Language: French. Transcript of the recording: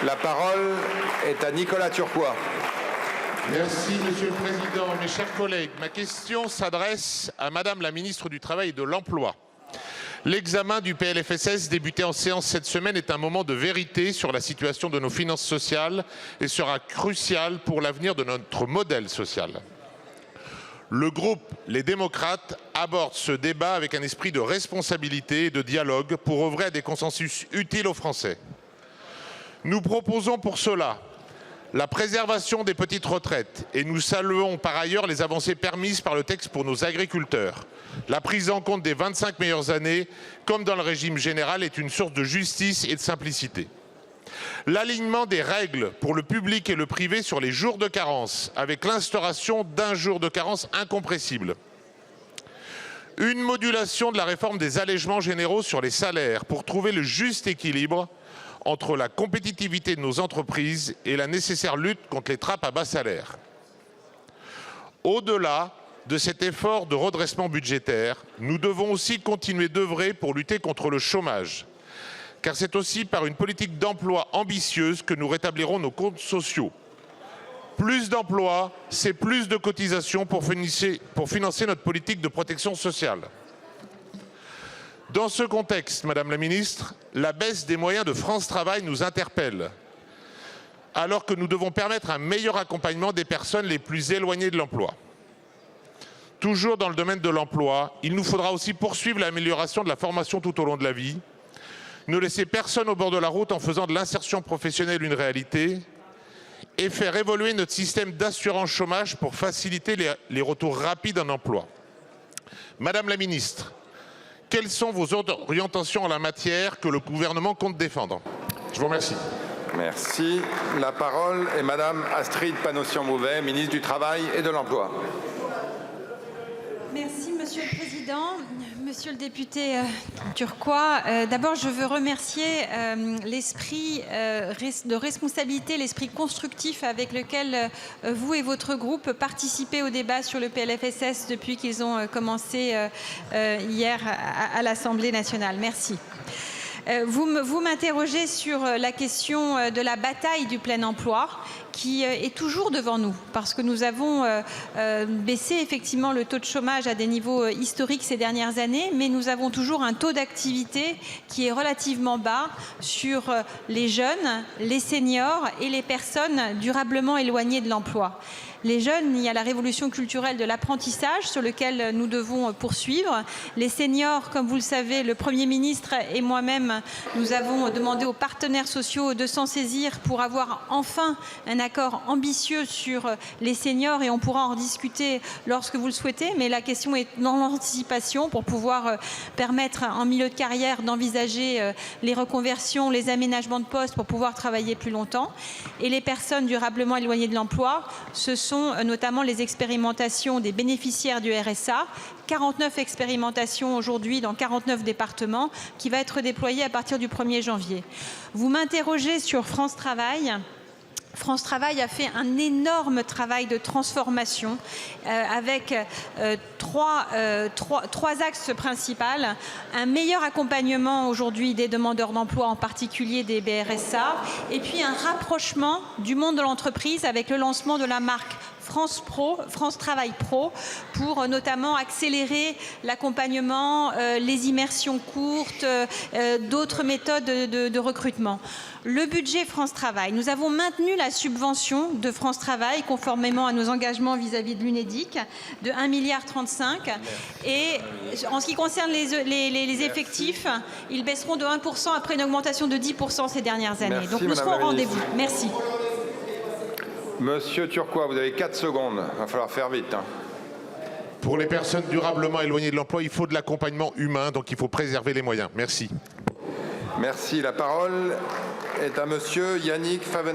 La parole est à Nicolas Turquois. Merci, Monsieur le Président. Mes chers collègues, ma question s'adresse à Madame la Ministre du Travail et de l'Emploi. L'examen du PLFSS débuté en séance cette semaine est un moment de vérité sur la situation de nos finances sociales et sera crucial pour l'avenir de notre modèle social. Le groupe Les Démocrates aborde ce débat avec un esprit de responsabilité et de dialogue pour œuvrer à des consensus utiles aux Français. Nous proposons pour cela la préservation des petites retraites et nous saluons par ailleurs les avancées permises par le texte pour nos agriculteurs. La prise en compte des 25 meilleures années, comme dans le régime général, est une source de justice et de simplicité. L'alignement des règles pour le public et le privé sur les jours de carence, avec l'instauration d'un jour de carence incompressible. Une modulation de la réforme des allègements généraux sur les salaires pour trouver le juste équilibre entre la compétitivité de nos entreprises et la nécessaire lutte contre les trappes à bas salaire. Au-delà de cet effort de redressement budgétaire, nous devons aussi continuer d'œuvrer pour lutter contre le chômage. Car c'est aussi par une politique d'emploi ambitieuse que nous rétablirons nos comptes sociaux. Plus d'emplois, c'est plus de cotisations pour financer notre politique de protection sociale. Dans ce contexte, Madame la Ministre, la baisse des moyens de France Travail nous interpelle, alors que nous devons permettre un meilleur accompagnement des personnes les plus éloignées de l'emploi. Toujours dans le domaine de l'emploi, il nous faudra aussi poursuivre l'amélioration de la formation tout au long de la vie, ne laisser personne au bord de la route en faisant de l'insertion professionnelle une réalité et faire évoluer notre système d'assurance chômage pour faciliter les retours rapides en emploi. Madame la Ministre, quelles sont vos orientations en la matière que le gouvernement compte défendre? Je vous remercie. Merci. La parole est Madame Astrid Panosyan-Mouvet, ministre du Travail et de l'Emploi. Merci, Monsieur le Président. Monsieur le député Turquois, d'abord je veux remercier l'esprit de responsabilité, l'esprit constructif avec lequel vous et votre groupe participez au débat sur le PLFSS depuis qu'ils ont commencé hier à l'Assemblée nationale. Merci. Vous m'interrogez sur la question de la bataille du plein emploi qui est toujours devant nous parce que nous avons baissé effectivement le taux de chômage à des niveaux historiques ces dernières années, mais nous avons toujours un taux d'activité qui est relativement bas sur les jeunes, les seniors et les personnes durablement éloignées de l'emploi. Les jeunes, il y a la révolution culturelle de l'apprentissage sur lequel nous devons poursuivre. Les seniors, comme vous le savez, le Premier ministre et moi-même, nous avons demandé aux partenaires sociaux de s'en saisir pour avoir enfin un accord ambitieux sur les seniors et on pourra en discuter lorsque vous le souhaitez. Mais la question est dans l'anticipation pour pouvoir permettre en milieu de carrière d'envisager les reconversions, les aménagements de postes pour pouvoir travailler plus longtemps. Et les personnes durablement éloignées de l'emploi, ce sont notamment les expérimentations des bénéficiaires du RSA, 49 expérimentations aujourd'hui dans 49 départements qui va être déployée à partir du 1er janvier. Vous m'interrogez sur France Travail. France Travail a fait un énorme travail de transformation avec trois axes principaux. Un meilleur accompagnement aujourd'hui des demandeurs d'emploi, en particulier des BRSA, et puis un rapprochement du monde de l'entreprise avec le lancement de la marque France Pro, France Travail Pro, pour notamment accélérer l'accompagnement, les immersions courtes, d'autres méthodes de recrutement. Le budget France Travail, nous avons maintenu la subvention de France Travail conformément à nos engagements vis-à-vis de l'UNEDIC de 1,35 milliard. Et en ce qui concerne les effectifs, ils baisseront de 1% après une augmentation de 10% ces dernières années. Merci, donc nous serons au rendez-vous. Merci. Monsieur Turquois, vous avez 4 secondes. Il va falloir faire vite. Pour les personnes durablement éloignées de l'emploi, il faut de l'accompagnement humain, donc il faut préserver les moyens. Merci. Merci. La parole est à Monsieur Yannick Favennel.